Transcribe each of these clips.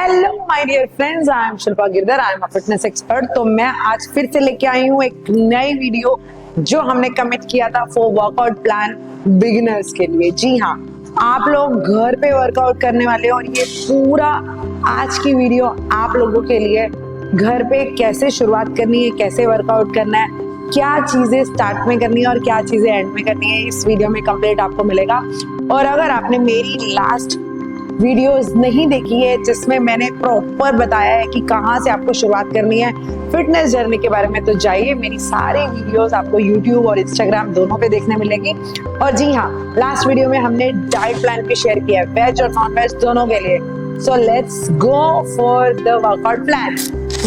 Hello my dear friends, I am Shilpa Girdhar, I am a fitness expert. तो मैं आज फिर से लेके आई हूँ एक नई वीडियो जो हमने कमिट किया था फॉर वर्कआउट प्लान बिगिनर्स के लिए। जी हाँ, आप लोग घर पे वर्कआउट करने वाले हो और ये पूरा आज की वीडियो आप लोगों के लिए घर पे कैसे शुरुआत करनी है, कैसे वर्कआउट करना है, क्या चीजें स्टार्ट में करनी है और क्या चीजें एंड में करनी है, इस वीडियो में कंप्लीट आपको मिलेगा। और अगर आपने मेरी लास्ट वीडियोस नहीं देखी है जिसमें मैंने प्रॉपर बताया है कि कहाँ से आपको शुरुआत करनी है फिटनेस जर्नी के बारे में, तो जाइए, मेरी सारी वीडियोस आपको यूट्यूब और इंस्टाग्राम दोनों पे देखने मिलेगी। और जी हाँ, लास्ट वीडियो में हमने डाइट प्लान भी शेयर किया है, वेज और नॉन वेज दोनों के लिए। So let's go for the workout plan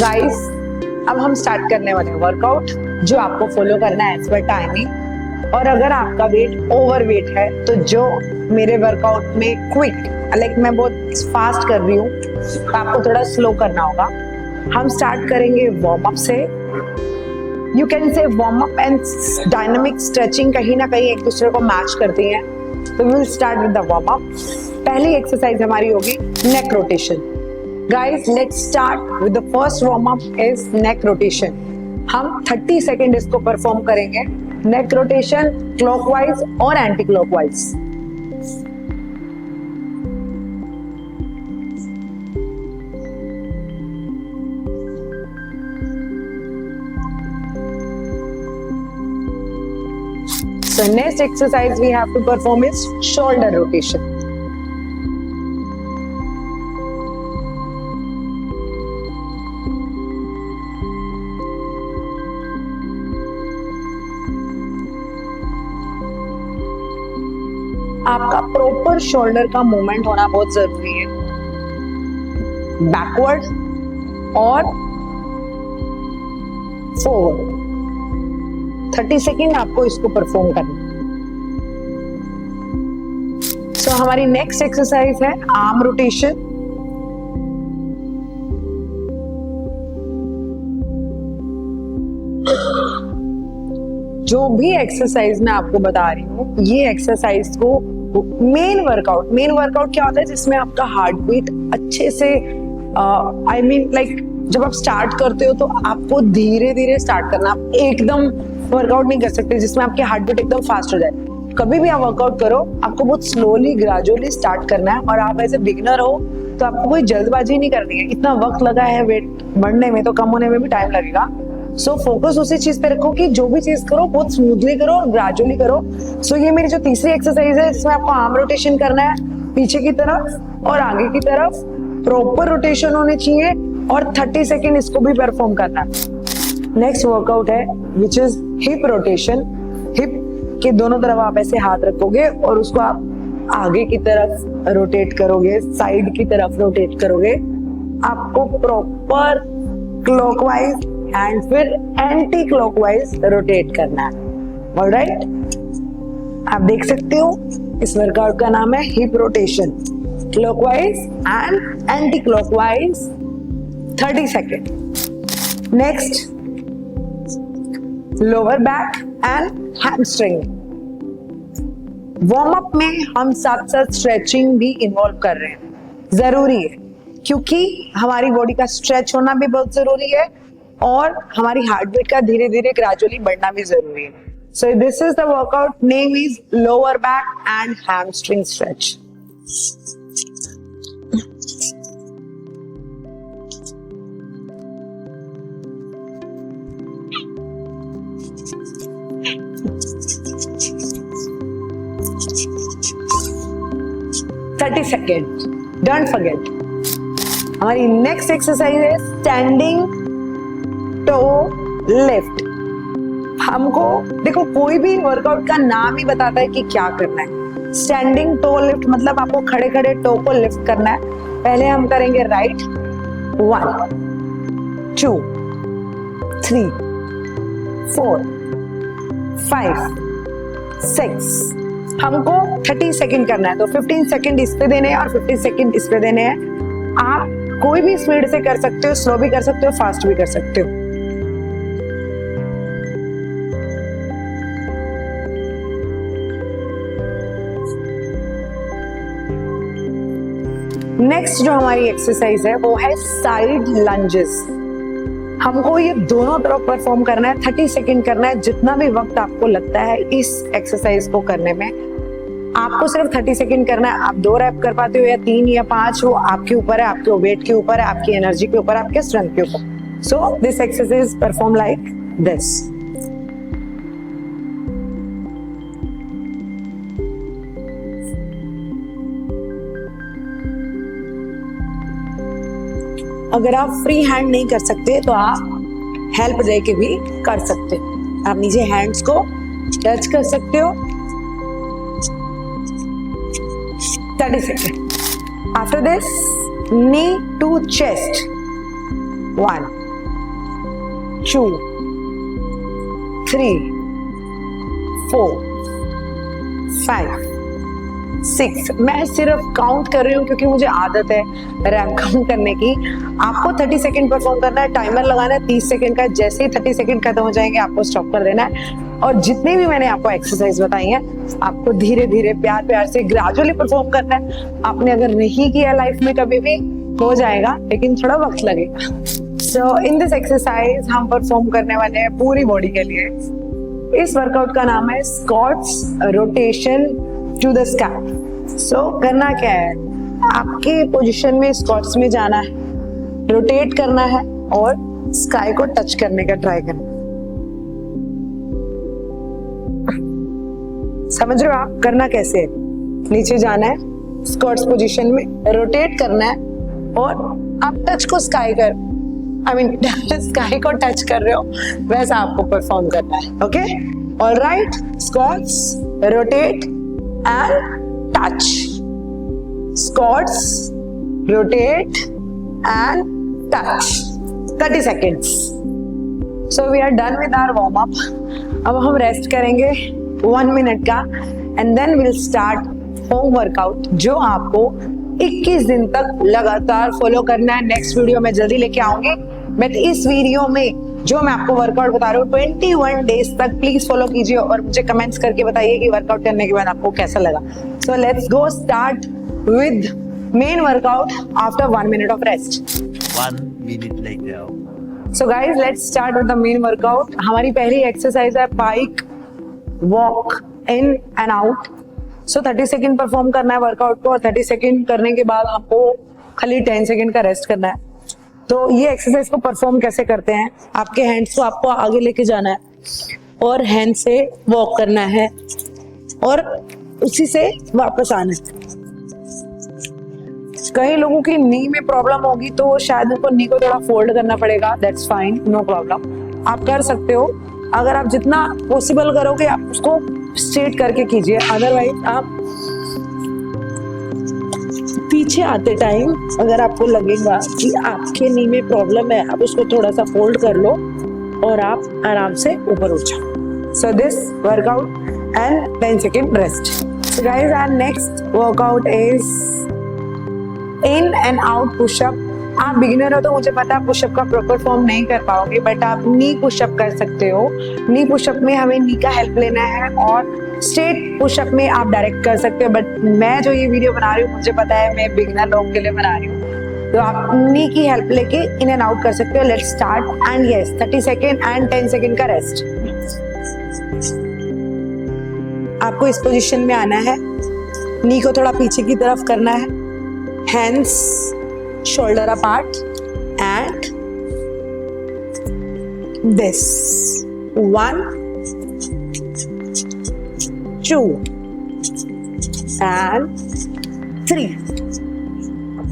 guys. अब हम स्टार्ट करने वाले हैं वर्कआउट जो आपको फॉलो करना है एज पर टाइमिंग। और अगर आपका वेट ओवर वेट है तो जो मेरे वर्कआउट में क्विक मैं बहुत फास्ट कर रही हूँ तो आपको थोड़ा स्लो करना होगा। हम स्टार्ट करेंगे वार्म अप से। You can say warm up and dynamic stretching कहीं ना कहीं एक दूसरे को मैच करती हैं, तो we will start with the warm up. पहली एक्सरसाइज हमारी होगी neck rotation. Guys, let's start with the first warm up is neck rotation. हम 30 सेकेंड इसको परफॉर्म करेंगे। नेक रोटेशन क्लॉकवाइज और anti clockwise. So next exercise we have to perform is shoulder rotation. आपका proper shoulder का movement होना बहुत जरूरी है, बैकवर्ड और फॉरवर्ड। 30 सेकेंड आपको इसको परफॉर्म करना। सो हमारी नेक्स्ट एक्सरसाइज है आर्म रोटेशन। जो भी एक्सरसाइज मैं आपको बता रही हूँ, ये एक्सरसाइज को मेन वर्कआउट क्या होता है जिसमें आपका हार्ट बीट अच्छे से जब आप स्टार्ट करते हो तो आपको धीरे धीरे स्टार्ट करना। आप एकदम वर्कआउट नहीं कर सकते जिसमें आपके हार्ट बीट एकदम फास्ट हो जाए। कभी भी आप वर्कआउट करो, आपको बहुत स्लोली ग्रेजुअली स्टार्ट करना है। और आप ऐसे बिगिनर हो तो आपको कोई जल्दबाजी नहीं करनी है। इतना वक्त लगा है वेट बढ़ने में तो कम होने में भी टाइम लगेगा। सो फोकस उसी चीज पे रखो कि जो भी चीज करो बहुत स्मूथली करो और ग्रेजुअली करो। सो ये मेरी जो तीसरी एक्सरसाइज है जिसमें आपको आर्म रोटेशन करना है, पीछे की तरफ और आगे की तरफ प्रॉपर रोटेशन होने चाहिए और 30 सेकेंड इसको भी परफॉर्म करना है। नेक्स्ट वर्कआउट है which is hip rotation. Hip के दोनों तरफ आप ऐसे हाथ रखोगे और उसको आप आगे की तरफ रोटेट करोगे, साइड की तरफ रोटेट करोगे। आपको प्रॉपर क्लॉकवाइज एंड फिर एंटी क्लॉकवाइज रोटेट करना है। ऑलराइट, आप देख सकते हो इस वर्कआउट का नाम है hip rotation, clockwise and anti clockwise, 30 second. Next lower back and hamstring. Warm up में हम साथ साथ स्ट्रेचिंग भी इन्वॉल्व कर रहे हैं, जरूरी है क्योंकि हमारी बॉडी का स्ट्रेच होना भी बहुत जरूरी है और हमारी हार्ट बीट का धीरे धीरे ग्रेजुअली बढ़ना भी जरूरी है। सो this is the workout, name is lower back and hamstring stretch. Second, don't forget. हमारी नेक्स्ट एक्सरसाइज है स्टैंडिंग टो लिफ्ट। हमको देखो, कोई भी वर्कआउट का नाम ही बताता है कि क्या करना है। स्टैंडिंग टो लिफ्ट मतलब आपको खड़े खड़े टो को लिफ्ट करना है। पहले हम करेंगे राइट, 1 2 3 4 5 6। हमको 30 सेकेंड करना है तो 15 सेकेंड इस पे देने हैं और 50 सेकेंड इस पे देने हैं। आप कोई भी स्पीड से कर सकते हो, स्लो भी कर सकते हो, फास्ट भी कर सकते हो। नेक्स्ट नेक्स्ट जो हमारी एक्सरसाइज है वो है साइड लंजेस। हमको ये दोनों तरफ परफॉर्म करना है, 30 सेकंड करना है। जितना भी वक्त आपको लगता है इस एक्सरसाइज को करने में, आपको सिर्फ 30 सेकंड करना है। आप 2 रैप कर पाते हो या 3 या 5, वो आपके ऊपर है, आपके वेट के ऊपर है, आपकी एनर्जी के ऊपर, आपके स्ट्रेंथ के ऊपर। So this exercise perform like this. अगर आप फ्री हैंड नहीं कर सकते तो आप हेल्प लेके भी कर सकते हो। आप नीचे हैंड्स को टच कर सकते हो। 30 second. After this knee to chest. 1 2 3 4 5 6। मैं सिर्फ काउंट कर रही हूँ क्योंकि मुझे आदत है रैप काउंट करने की। आपको 30 सेकंड परफॉर्म करना है। टाइमर लगाना है 30 सेकंड का। जैसे ही 30 सेकंड खत्म हो जाएंगे आपको स्टॉप कर देना है। और जितने भी मैंने आपको एक्सरसाइज बताई है आपको धीरे धीरे प्यार प्यार से ग्रेजुअली परफॉर्म करना है। आपने अगर नहीं किया लाइफ में कभी भी, हो जाएगा, लेकिन थोड़ा वक्त लगेगा। सो इन दिस एक्सरसाइज हम परफॉर्म करने वाले हैं पूरी बॉडी के लिए। इस वर्कआउट का नाम है squats rotation to the sky. So करना क्या है, आपके पोजीशन में स्क्वाट्स में जाना है, रोटेट करना है और स्काई को टच करने का ट्राई करना। समझ रहे हो आप करना कैसे है? नीचे जाना है, स्क्वाट्स पोजीशन में रोटेट करना है और आप टच को स्काई कर, स्काई को टच कर रहे हो, वैसा आपको परफॉर्म करना है। Okay, alright. Squats, rotate and touch. Squats, rotate and touch. 30 seconds. So we are done with our warm up. अब हम रेस्ट करेंगे 1 मिनट का and then we'll start home workout जो आपको 21 दिन तक लगातार फॉलो करना है। नेक्स्ट वीडियो में जल्दी लेके आऊंगी। बट इस वीडियो में जो मैं आपको वर्कआउट बता रही हूँ 21 डेज तक प्लीज फॉलो कीजिए और मुझे कमेंट्स करके बताइए कि वर्कआउट करने के बाद आपको कैसा लगा। So let's go start with main workout after 1 minute of rest. 1 minute later. So guys let's start with the main workout. हमारी पहली एक्सरसाइज है bike walk in and out. So 30 second perform करना है वर्कआउट को और 30 second करने के बाद आपको खाली 10 सेकेंड का रेस्ट करना है। तो ये एक्सरसाइज को परफॉर्म कैसे करते हैं, आपके हैंड्स को आपको आगे लेके जाना है और हैंड से वॉक करना है और उसी से वापस आना है। कई लोगों की नी में प्रॉब्लम होगी तो शायद उनको नी को थोड़ा फोल्ड करना पड़ेगा। दैट्स फाइन, नो प्रॉब्लम, आप कर सकते हो। अगर आप जितना पॉसिबल करोगे आप उसको स्ट्रेट करके कीजिए, अदरवाइज आप पीछे आते टाइम अगर आपको लगेगा कि आपके नी में प्रॉब्लम है, आप उसको थोड़ा सा फोल्ड कर लो और आप आराम से ऊपर उठ जाओ। So this workout and 10 second rest. So guys our next workout is in and out pushup. आप बिगिनर हो तो मुझे पता है पुशअप का प्रॉपर फॉर्म नहीं कर पाओगे, बट आप नी पुशअप कर सकते हो। नी पुशअप में हमें नी का हेल्प लेना है और स्ट्रेट पुशअप में आप डायरेक्ट कर सकते हो। बट मैं जो ये वीडियो बना रही हूँ मुझे पता है मैं बिगिनर लोगों के लिए बना रही हूँ, तो आप नी की हेल्प लेके इन एंड आउट कर सकते हो। Let's start and yes 30 second and 10 second का रेस्ट। आपको इस पोजीशन में आना है, नी को थोड़ा पीछे की तरफ करना है, hands shoulder apart and this 1 2 and 3।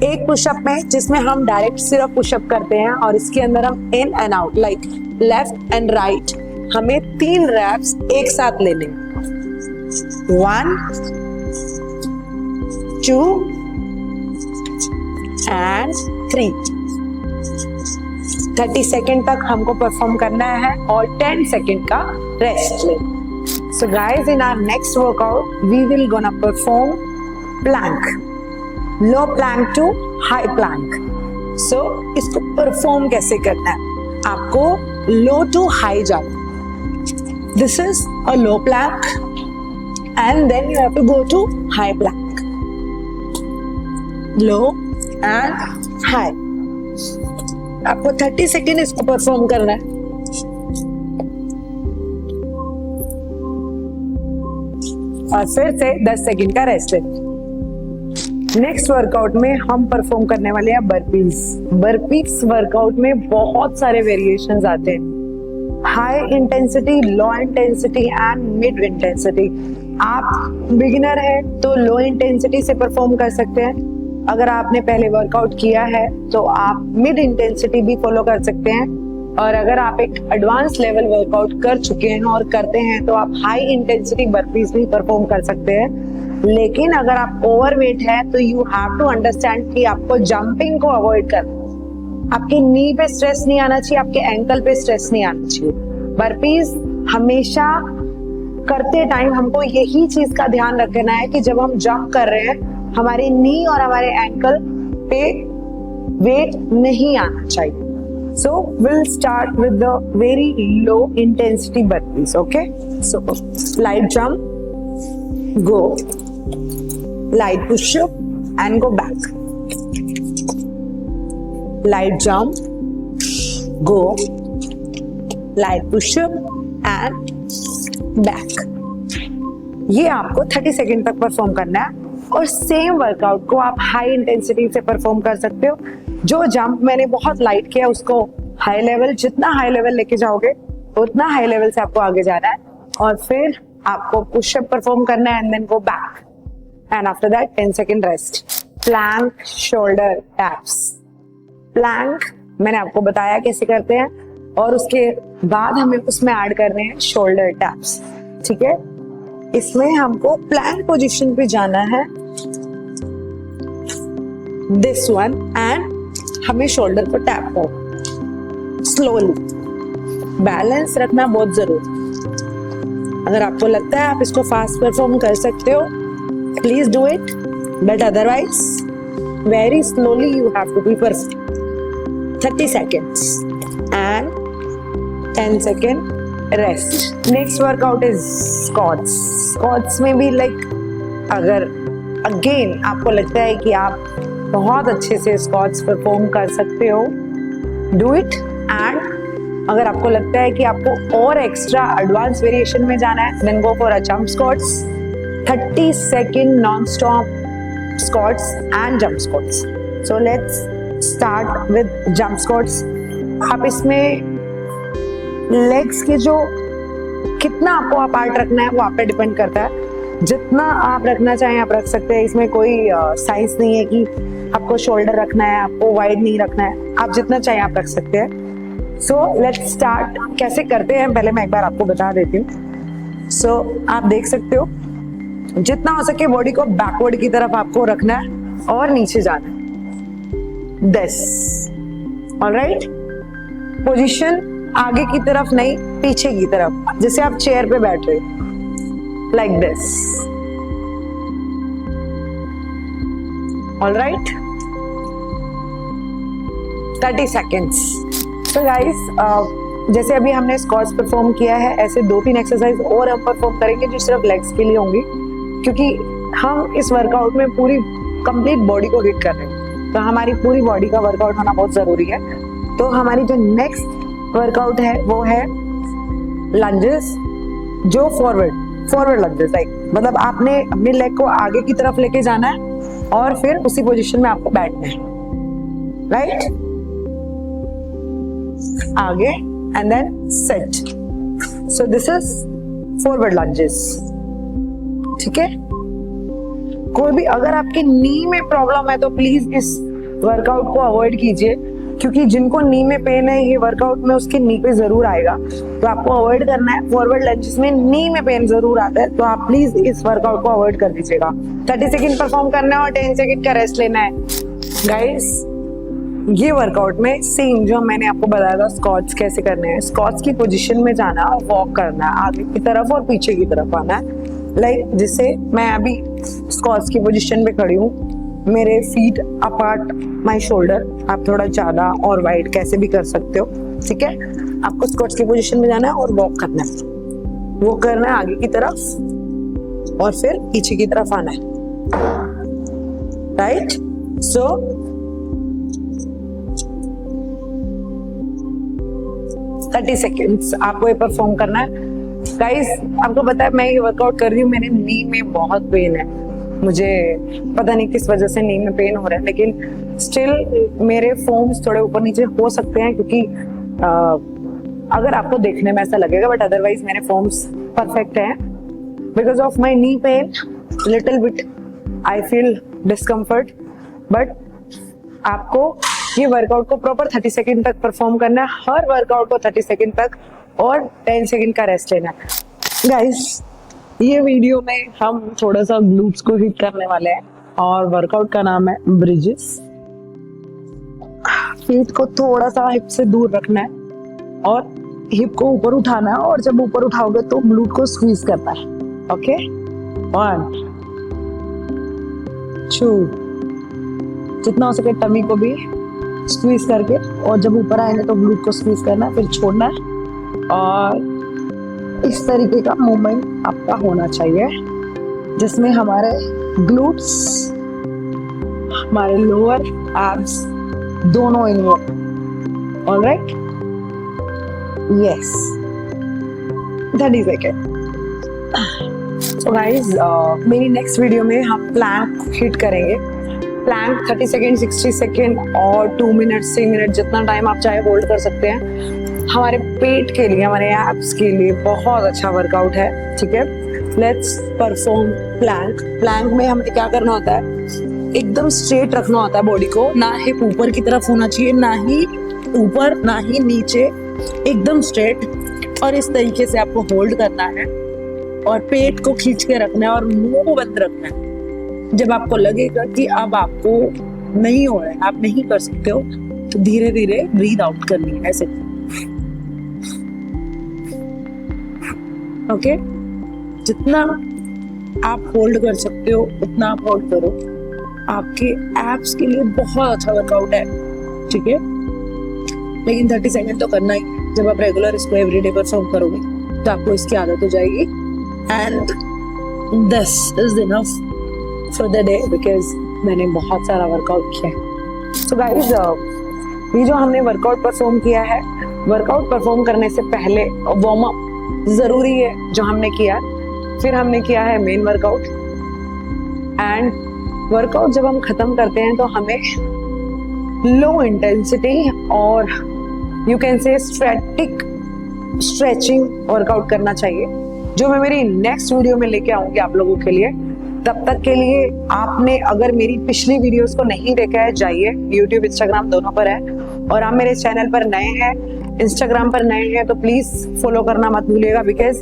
एक पुशअप में जिसमें हम डायरेक्ट सिर्फ पुशअप करते हैं और इसके अंदर हम इन and out like left and right, हमें 3 रैप्स एक साथ लेने। 1 2 and 3। 30 सेकेंड तक हमको परफॉर्म करना है और 10 सेकेंड का रेस्ट ले। So guys in our next workout we will gonna perform plank, low plank to high plank. So इसको परफॉर्म कैसे करना है, आपको लो टू हाई जाओ। This is a low plank and then you have to go to high plank. Low and high. आपको 30 second इसको perform करना है। और फिर से 10 सेकेंड का रेस्ट है। नेक्स्ट वर्कआउट में हम परफॉर्म करने वाले हैं बर्पीज। बर्पीज वर्कआउट में बहुत सारे वेरिएशंस आते हैं, high intensity, low intensity and mid intensity. आप बिगिनर है तो लो इंटेंसिटी से परफॉर्म कर सकते हैं। अगर आपने पहले वर्कआउट किया है तो आप मिड इंटेंसिटी भी फॉलो कर सकते हैं, और अगर आप एक एडवांस लेवल वर्कआउट कर चुके हैं और करते हैं तो आप हाई इंटेंसिटी बर्पीज भी परफॉर्म कर सकते हैं। लेकिन अगर आप ओवरवेट है तो यू हैव टू अंडरस्टैंड कि आपको जंपिंग को अवॉइड करना। आपके नी पे स्ट्रेस नहीं आना चाहिए, आपके एंकल पे स्ट्रेस नहीं आना चाहिए। बर्पीज हमेशा करते टाइम हमको यही चीज का ध्यान रखना है कि जब हम जंप कर रहे हैं हमारे नी और हमारे एंकल पे वेट नहीं आना चाहिए। So we'll start with the very low intensity burpees, okay? So light jump, go, light push up and go back. Light jump, go, light push up and back. ये आपको 30 सेकेंड तक perform करना है, और same workout को आप high intensity से perform कर सकते हो। जो जंप मैंने बहुत लाइट किया उसको हाई लेवल, जितना हाई लेवल लेके जाओगे उतना हाई लेवल से आपको आगे जाना है। और फिर आपको पुशअप परफॉर्म करना है and then go back, and after that 10 second rest. Plank, shoulder taps. Plank मैंने आपको बताया कैसे करते हैं, और उसके बाद हमें उसमें ऐड करने हैं शोल्डर टैप्स, ठीक है? इसमें हमको प्लैंक पोजीशन पे जाना है, दिस वन, एंड हमें शोल्डर को टैप करो स्लोली। बैलेंस रखना बहुत जरूरी। अगर आपको लगता है आप इसको फास्ट परफॉर्म कर सकते हो, please do it, but otherwise very slowly you have to be perfect. 30 seconds and 10 second rest. Next workout is squats. Squats में भी अगर अगेन आपको लगता है कि आप बहुत अच्छे से स्क्वाट्स परफॉर्म कर सकते हो, डू इट। एंड अगर आपको लगता है कि आपको और एक्स्ट्रा एडवांस वेरिएशन में जाना है, then go for a jump squats. 30 second non stop squats and jump squats. So let's start with jump squats. आप इसमें लेग्स के जो कितना आपको पार्ट रखना है वो आप पे डिपेंड करता है। जितना आप रखना चाहें आप रख सकते हैं, इसमें कोई साइज नहीं है कि आपको शोल्डर रखना है, आपको वाइड नहीं रखना है, आप जितना चाहें आप रख सकते हैं। सो लेट्स स्टार्ट। कैसे करते हैं पहले मैं एक बार आपको बता देती हूँ। सो आप देख सकते हो, जितना हो सके बॉडी को बैकवर्ड की तरफ आपको रखना है और नीचे जाना है। This, alright. पोजीशन आगे की तरफ नहीं, पीछे की तरफ, जैसे आप चेयर पे बैठ रहे हो, लाइक दिस, ऑलराइट। 30 seconds। तो गाइस, जैसे अभी हमने स्क्वाट्स परफॉर्म किया है, ऐसे 2-3 एक्सरसाइज और हम परफॉर्म करेंगे जो सिर्फ लेग्स के लिए होंगी, क्योंकि हम इस वर्कआउट में पूरी कंप्लीट बॉडी को हिट कर रहे हैं, तो हमारी पूरी बॉडी का वर्कआउट होना बहुत जरूरी है। तो हमारी जो नेक्स्ट वर्कआउट है वो है लंजेस, जो फॉरवर्ड लंजेस, मतलब आपने अपने लेग को आगे की तरफ लेके जाना है और फिर उसी पोजीशन में आपको बैठना है, राइट? आगे and then set. So this is forward lunges, ठीक है? कोई भी अगर आपके नी में प्रॉब्लम है तो प्लीज इस वर्कआउट को अवॉइड कीजिए, क्योंकि जिनको नी में पेन है ये वर्कआउट में उसके नी पे जरूर आएगा, तो आपको अवॉइड करना है। फॉरवर्ड लंजेस में नी में पेन जरूर आता है, तो आप प्लीज इस वर्कआउट को अवॉइड कर दीजिएगा। 30 सेकेंड परफॉर्म करना है और 10 सेकेंड का रेस्ट लेना है। गाइस, ये वर्कआउट में सेम जो मैंने आपको बताया था स्क्वाट्स कैसे करने हैं, स्क्वाट्स की पोजीशन में जाना और वॉक करना है, आगे की तरफ और पीछे की तरफ आना है। जिससे मैं अभी स्क्वाट्स की पोजीशन पे खड़ी हूँ, मेरे फीट अपार्ट माय शोल्डर, आप थोड़ा ज्यादा और वाइड कैसे भी कर सकते हो, ठीक है? आपको स्क्वाट्स की पोजीशन में जाना है और वॉक करना है, वो करना है आगे की तरफ और फिर पीछे की तरफ आना है, राइट? सो 30 सेकेंड्स आपको ये परफॉर्म करना है। गाइस आपको पता है मैं ये वर्कआउट कर रही हूँ, मेरे नी में बहुत पेन है, मुझे पता नहीं किस वजह से नी में पेन हो रहा है, लेकिन स्टिल मेरे फोम्स थोड़े ऊपर नीचे हो सकते हैं क्योंकि अगर आपको देखने में ऐसा लगेगा, बट अदरवाइज मेरे फोम्स परफेक्ट हैं। Because of my knee pain little bit I feel discomfort, but आपको ये वर्कआउट को प्रॉपर 30 सेकेंड तक परफॉर्म करना है, हर वर्कआउट को 30 सेकेंड तक, और 10 सेकेंड का रेस्ट लेना है। गाइस ये वीडियो में हम थोड़ा सा ग्लूट्स को हिट करने वाले हैं और वर्कआउट का नाम है ब्रिजेस। फीट को थोड़ा सा हिप से दूर रखना है और हिप को ऊपर उठाना है, और जब ऊपर उठाओगे तो ग्लूट को स्क्वीज करना है। ओके 1 2, जितना हो सके टमी को भी स्क्वीज करके, और जब ऊपर आएंगे तो ग्लूट को स्क्वीज करना है, फिर छोड़ना है, और इस तरीके का मूवमेंट आपका होना चाहिए जिसमें हमारे ग्लूट्स, हमारे लोअर एब्स दोनों involve. Alright, yes 30 second. So guys मेरी नेक्स्ट वीडियो में हम प्लैंक हिट करेंगे। प्लैंक 30 सेकेंड, 60 सेकेंड और 2 मिनट 3 मिनट जितना टाइम आप चाहे होल्ड कर सकते हैं। हमारे पेट के लिए, हमारे एब्स के लिए बहुत अच्छा वर्कआउट है। ठीक है, लेट्स परफॉर्म प्लैंक। प्लैंक में हमें क्या करना होता है, एकदम स्ट्रेट रखना होता है बॉडी को, ना हिप ऊपर की तरफ होना चाहिए, ना ही ऊपर ना ही नीचे, एकदम स्ट्रेट। और इस तरीके से आपको होल्ड करना है और पेट को खींच के रखना है और मुंह बंद रखना है। जब आपको लगेगा कि अब आपको नहीं हो रहा है, आप नहीं कर सकते हो, तो धीरे धीरे ब्रीथ आउट करनी है ऐसे। ओके, जितना आप होल्ड कर सकते हो उतना आप होल्ड करो। आपके एब्स के लिए बहुत अच्छा वर्कआउट है। ठीक है, लेकिन 30 सेकेंड तो करना ही। जब आप रेगुलर इसको एवरीडे परफॉर्म करोगे तो आपको इसकी आदत हो जाएगी, and this is enough for the day, because मैंने बहुत सारा वर्कआउट किया है। सो गाइस ये जो हमने वर्कआउट परफॉर्म किया है, वर्कआउट परफॉर्म करने से पहले वार्म अप जरूरी है जो हमने किया। फिर हमने किया है मेन वर्कआउट, एंड वर्कआउट जब हम खत्म करते हैं तो हमें लो इंटेंसिटी और you can say stretching workout करना चाहिए, जो मैं मेरी नेक्स्ट वीडियो में लेके आऊंगी आप लोगों के लिए। तब तक के लिए आपने अगर मेरी पिछली वीडियोस को नहीं देखा है, जाइए, YouTube Instagram दोनों पर है, और आप मेरे चैनल पर नए हैं, इंस्टाग्राम पर नए हैं, तो प्लीज फॉलो करना मत भूलिएगा, बिकॉज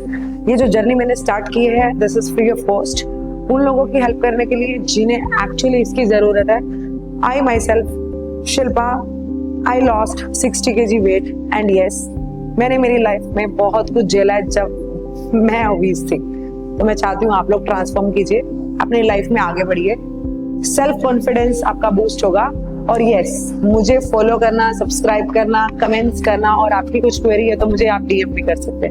ये जो जर्नी मैंने स्टार्ट की है this is free of cost, उन लोगों की हेल्प करने के लिए जिन्हें एक्चुअली इसकी जरूरत है। I myself Shilpa, I lost 60 kg weight, and yes मैंने मेरी लाइफ में बहुत कुछ झेला है जब मैं ओबीस थी। तो मैं चाहती हूँ आप लोग ट्रांसफॉर्म कीजिए, अपनी लाइफ में आगे बढ़िए, सेल्फ कॉन्फिडेंस आपका बूस्ट होगा। और यस, मुझे फॉलो करना, सब्सक्राइब करना, कमेंट्स करना, और आपकी कुछ क्वेरी है तो मुझे आप DM भी कर सकते हैं।